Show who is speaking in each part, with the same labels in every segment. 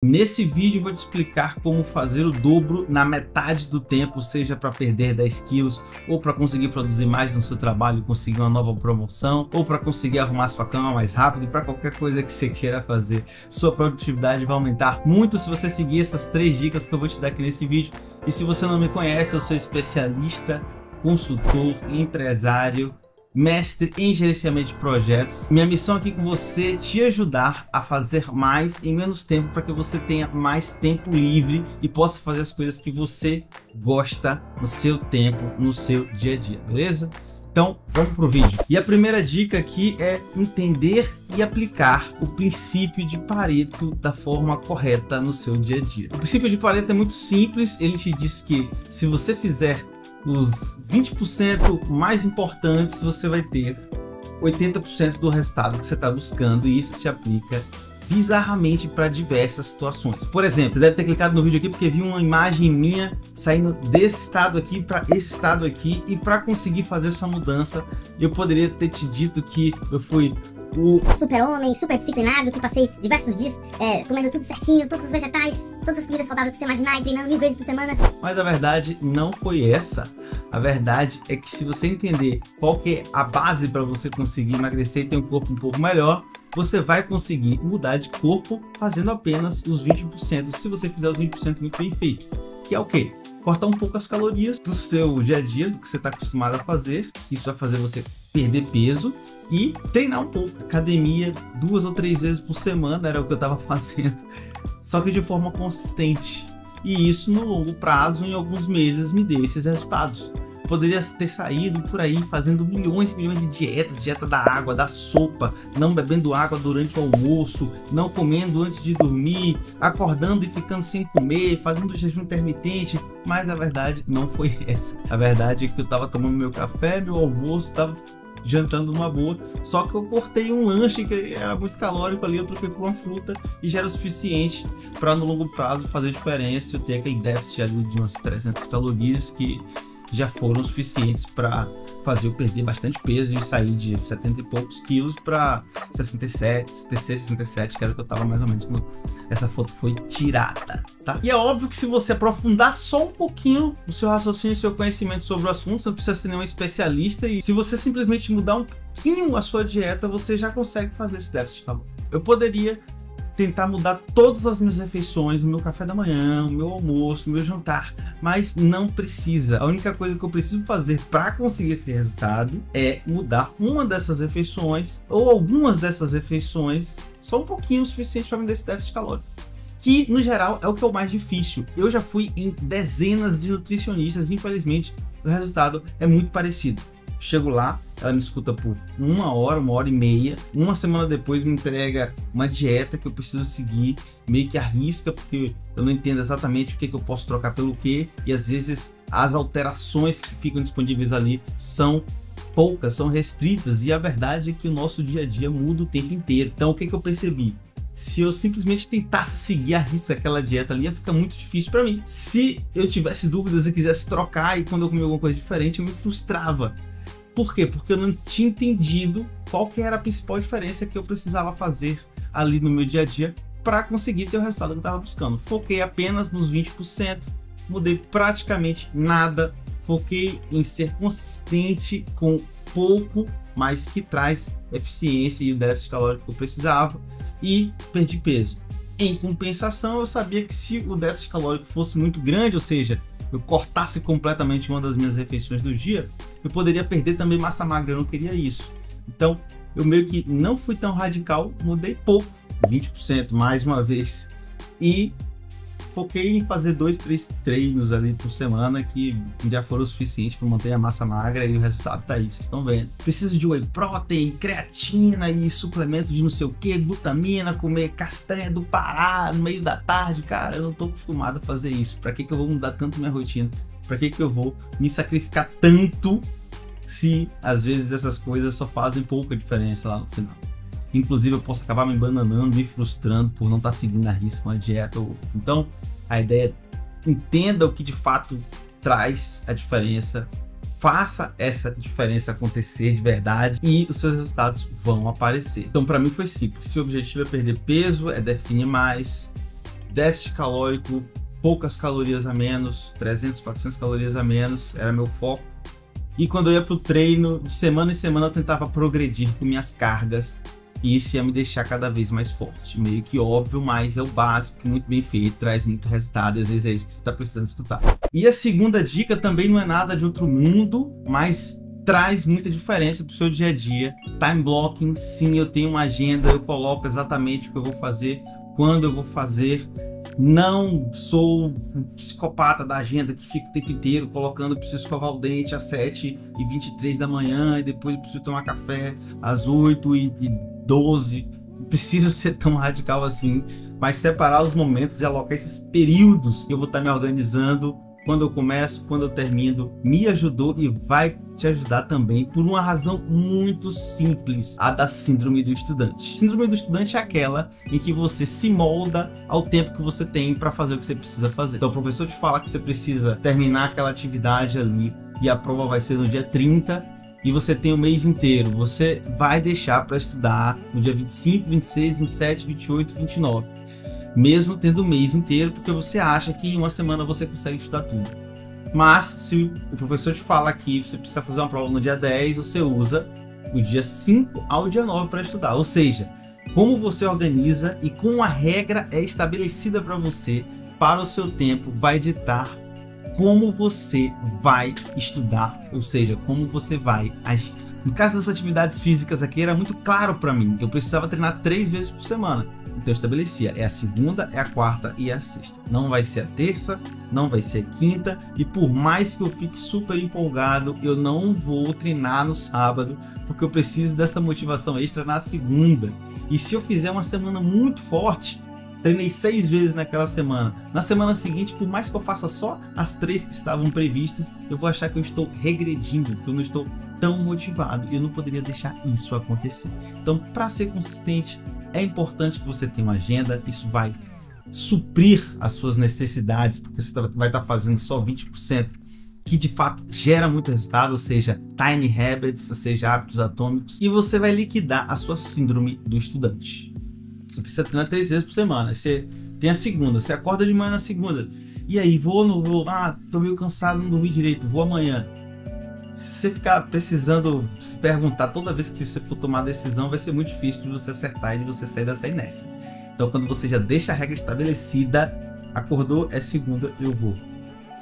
Speaker 1: Nesse vídeo eu vou te explicar como fazer o dobro na metade do tempo, seja para perder 10 quilos, ou para conseguir produzir mais no seu trabalho, conseguir uma nova promoção, ou para conseguir arrumar sua cama mais rápido, e para qualquer coisa que você queira fazer. Sua produtividade vai aumentar muito se você seguir essas 3 dicas que eu vou te dar aqui nesse vídeo. E se você não me conhece, eu sou especialista, consultor, empresário, mestre em gerenciamento de projetos. Minha missão aqui com você é te ajudar a fazer mais em menos tempo, para que você tenha mais tempo livre e possa fazer as coisas que você gosta no seu tempo, no seu dia a dia, beleza? Então vamos pro vídeo. E a primeira dica aqui é entender e aplicar o princípio de Pareto da forma correta no seu dia a dia. O princípio de Pareto é muito simples, ele te diz que se você fizer os 20% mais importantes, você vai ter 80% do resultado que você está buscando, e isso se aplica bizarramente para diversas situações. Por exemplo, você deve ter clicado no vídeo aqui porque viu uma imagem minha saindo desse estado aqui para esse estado aqui, e para conseguir fazer essa mudança eu poderia ter te dito que eu fui o
Speaker 2: super-homem, super disciplinado, que passei diversos dias comendo tudo certinho, todos os vegetais, todas as comidas saudáveis que você imaginar, e treinando 1000 vezes por semana.
Speaker 1: Mas a verdade não foi essa. A verdade é que se você entender qual que é a base para você conseguir emagrecer e ter um corpo um pouco melhor, você vai conseguir mudar de corpo fazendo apenas os 20%, se você fizer os 20% muito bem feito. Que é o quê? Cortar um pouco as calorias do seu dia a dia, do que você está acostumado a fazer. Isso vai fazer você perder peso e treinar um pouco. Academia 2 ou 3 vezes por semana era o que eu estava fazendo, só que de forma consistente. E isso no longo prazo, em alguns meses, me deu esses resultados. Poderia ter saído por aí fazendo milhões e milhões de dietas, dieta da água, da sopa, não bebendo água durante o almoço, não comendo antes de dormir, acordando e ficando sem comer, fazendo jejum intermitente, mas a verdade não foi essa. A verdade é que eu estava tomando meu café, meu almoço, estava jantando numa boa, só que eu cortei um lanche que era muito calórico ali, eu troquei por uma fruta e já era o suficiente para no longo prazo fazer diferença. Eu tenho aquele déficit ali de umas 300 calorias que já foram suficientes para fazer eu perder bastante peso e sair de 70 e poucos quilos para 67, 66, 67, que era o que eu tava mais ou menos quando essa foto foi tirada, tá? E é óbvio que se você aprofundar só um pouquinho o seu raciocínio e o seu conhecimento sobre o assunto, você não precisa ser nenhum especialista, e se você simplesmente mudar um pouquinho a sua dieta, você já consegue fazer esse déficit calórico. Eu poderia tentar mudar todas as minhas refeições, o meu café da manhã, o meu almoço, o meu jantar, mas não precisa. A única coisa que eu preciso fazer para conseguir esse resultado é mudar uma dessas refeições ou algumas dessas refeições, só um pouquinho o suficiente para me dar esse déficit calórico, que no geral é o que é o mais difícil. Eu já fui em dezenas de nutricionistas e infelizmente o resultado é muito parecido. Chego lá, ela me escuta por 1 hora, 1h30, uma semana depois me entrega uma dieta que eu preciso seguir, meio que arrisca, porque eu não entendo exatamente o que eu posso trocar pelo que, e às vezes as alterações que ficam disponíveis ali são poucas, são restritas, e a verdade é que o nosso dia a dia muda o tempo inteiro. Então o que eu percebi? Se eu simplesmente tentasse seguir a risca aquela dieta ali, ia ficar muito difícil para mim. Se eu tivesse dúvidas e quisesse trocar, e quando eu comia alguma coisa diferente, eu me frustrava. Por quê? Porque eu não tinha entendido qual que era a principal diferença que eu precisava fazer ali no meu dia a dia para conseguir ter o resultado que eu estava buscando. Foquei apenas nos 20%, mudei praticamente nada, foquei em ser consistente com pouco, mas que traz eficiência e o déficit calórico que eu precisava, e perdi peso. Em compensação, eu sabia que se o déficit calórico fosse muito grande, ou seja, eu cortasse completamente uma das minhas refeições do dia, eu poderia perder também massa magra. Eu não queria isso. Então eu meio que não fui tão radical, mudei pouco, 20% mais uma vez, e foquei em fazer 2, 3 treinos ali por semana, que já foram o suficiente para manter a massa magra, e o resultado tá aí, vocês estão vendo. Preciso de whey protein, creatina e suplemento de não sei o que, glutamina, comer castanha do Pará no meio da tarde. Cara, eu não tô acostumado a fazer isso. Para que eu vou mudar tanto minha rotina? Para que eu vou me sacrificar tanto se às vezes essas coisas só fazem pouca diferença lá no final? Inclusive eu posso acabar me bananando, me frustrando por não estar seguindo a risca uma dieta. Então a ideia é: entenda o que de fato traz a diferença, faça essa diferença acontecer de verdade, e os seus resultados vão aparecer. Então para mim foi simples. Se o objetivo é perder peso, é definir mais, déficit calórico, poucas calorias a menos, 300, 400 calorias a menos, era meu foco. E quando eu ia pro treino, de semana em semana eu tentava progredir com minhas cargas, e isso ia me deixar cada vez mais forte. Meio que óbvio, mas é o básico, que muito bem feito, traz muito resultado, e às vezes é isso que você está precisando escutar. E a segunda dica também não é nada de outro mundo, mas traz muita diferença pro seu dia a dia. Time blocking, sim, eu tenho uma agenda, eu coloco exatamente o que eu vou fazer, quando eu vou fazer. Não sou um psicopata da agenda que fica o tempo inteiro colocando preciso escovar o dente às 7h23 da manhã e depois eu preciso tomar café às 8h12. Não preciso ser tão radical assim, mas separar os momentos e alocar esses períodos que eu vou estar me organizando. Quando eu começo, quando eu termino, me ajudou e vai te ajudar também por uma razão muito simples, a da síndrome do estudante. Síndrome do estudante é aquela em que você se molda ao tempo que você tem para fazer o que você precisa fazer. Então o professor te fala que você precisa terminar aquela atividade ali e a prova vai ser no dia 30 e você tem o mês inteiro. Você vai deixar para estudar no dia 25, 26, 27, 28, 29. Mesmo tendo o mês inteiro, porque você acha que em uma semana você consegue estudar tudo. Mas se o professor te fala que você precisa fazer uma prova no dia 10, você usa o dia 5 ao dia 9 para estudar. Ou seja, como você organiza e como a regra é estabelecida para você, para o seu tempo, vai ditar como você vai estudar, ou seja, como você vai agir. No caso das atividades físicas aqui era muito claro para mim, eu precisava treinar 3 vezes por semana. Então eu estabelecia, é a segunda, é a quarta e é a sexta. Não vai ser a terça, não vai ser a quinta. E por mais que eu fique super empolgado, eu não vou treinar no sábado, porque eu preciso dessa motivação extra na segunda. E se eu fizer uma semana muito forte, treinei 6 vezes naquela semana. Na semana seguinte, por mais que eu faça só as 3 que estavam previstas, eu vou achar que eu estou regredindo, que eu não estou tão motivado. E eu não poderia deixar isso acontecer. Então, para ser consistente, é importante que você tenha uma agenda. Isso vai suprir as suas necessidades, porque você vai estar fazendo só 20%, que de fato gera muito resultado, ou seja, tiny habits, ou seja, hábitos atômicos, e você vai liquidar a sua síndrome do estudante. Você precisa treinar 3 vezes por semana. Você tem a segunda, você acorda de manhã na segunda. E aí, vou ou não vou? Ah, tô meio cansado, não dormi direito, vou amanhã. Se você ficar precisando se perguntar toda vez que você for tomar a decisão, vai ser muito difícil de você acertar e de você sair dessa inércia. Então, quando você já deixa a regra estabelecida, acordou, é segunda, eu vou.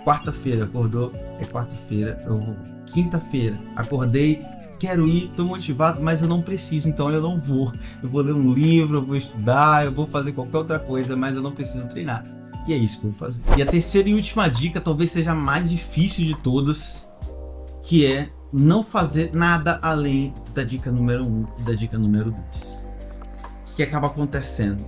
Speaker 1: Quarta-feira, acordou, é quarta-feira, eu vou. Quinta-feira, acordei, quero ir, tô motivado, mas eu não preciso, então eu não vou. Eu vou ler um livro, eu vou estudar, eu vou fazer qualquer outra coisa, mas eu não preciso treinar. E é isso que eu vou fazer. E a terceira e última dica, talvez seja a mais difícil de todas, que é não fazer nada além da dica número 1 e da dica número 2. O que acaba acontecendo?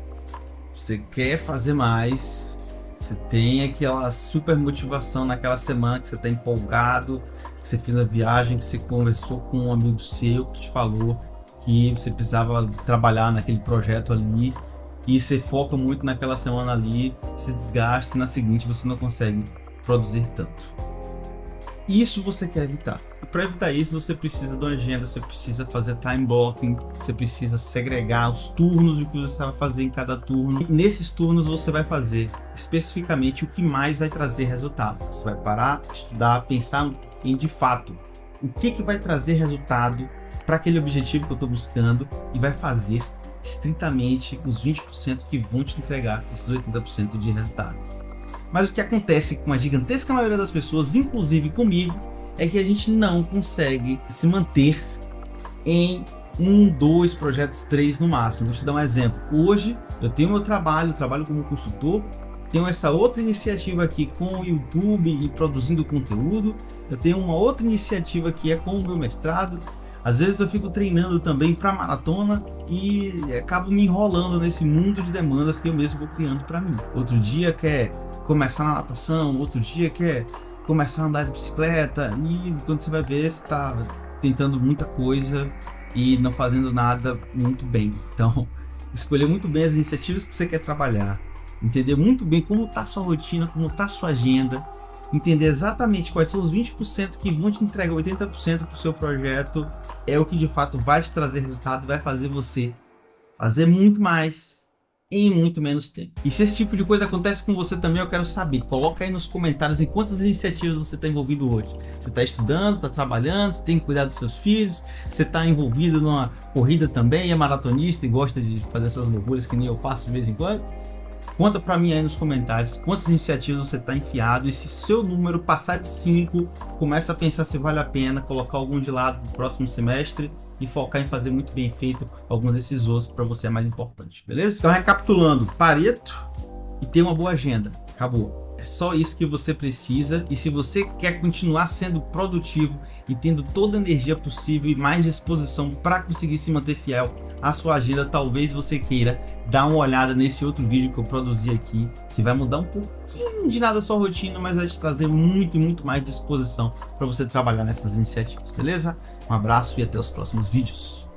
Speaker 1: Você quer fazer mais, você tem aquela super motivação naquela semana que você está empolgado, que você fez a viagem, que você conversou com um amigo seu que te falou que você precisava trabalhar naquele projeto ali, e você foca muito naquela semana ali, se desgasta e na seguinte você não consegue produzir tanto. Isso você quer evitar. E para evitar isso, você precisa de uma agenda, você precisa fazer time blocking, você precisa segregar os turnos, o que você vai fazer em cada turno. E nesses turnos você vai fazer especificamente o que mais vai trazer resultado. Você vai parar, estudar, pensar em de fato o que vai trazer resultado para aquele objetivo que eu estou buscando e vai fazer estritamente os 20% que vão te entregar esses 80% de resultado. Mas o que acontece com a gigantesca maioria das pessoas, inclusive comigo, é que a gente não consegue se manter em 1, 2 projetos, 3 no máximo. Vou te dar um exemplo. Hoje eu tenho meu trabalho como consultor, tenho essa outra iniciativa aqui com o YouTube e produzindo conteúdo, eu tenho uma outra iniciativa que é com o meu mestrado. Às vezes eu fico treinando também para maratona e acabo me enrolando nesse mundo de demandas que eu mesmo vou criando para mim. Outro dia quer começar na natação, outro dia quer começar a andar de bicicleta, e quando você vai ver, você está tentando muita coisa e não fazendo nada muito bem. Então, escolher muito bem as iniciativas que você quer trabalhar, entender muito bem como está a sua rotina, como está a sua agenda, entender exatamente quais são os 20% que vão te entregar 80% para o seu projeto, é o que de fato vai te trazer resultado e vai fazer você fazer muito mais em muito menos tempo. E se esse tipo de coisa acontece com você também, eu quero saber. Coloca aí nos comentários em quantas iniciativas você está envolvido hoje. Você está estudando, está trabalhando, você tem que cuidar dos seus filhos, você está envolvido numa corrida também, é maratonista e gosta de fazer essas loucuras que nem eu faço de vez em quando. Conta para mim aí nos comentários quantas iniciativas você está enfiado, e se seu número passar de 5, começa a pensar se vale a pena colocar algum de lado no próximo semestre e focar em fazer muito bem feito algum desses outros que para você é mais importante, beleza? Então, recapitulando, Pareto e ter uma boa agenda. Acabou. É só isso que você precisa, e se você quer continuar sendo produtivo e tendo toda a energia possível e mais disposição para conseguir se manter fiel à sua agenda, talvez você queira dar uma olhada nesse outro vídeo que eu produzi aqui, que vai mudar um pouquinho de nada a sua rotina, mas vai te trazer muito mais disposição para você trabalhar nessas iniciativas, beleza? Um abraço e até os próximos vídeos.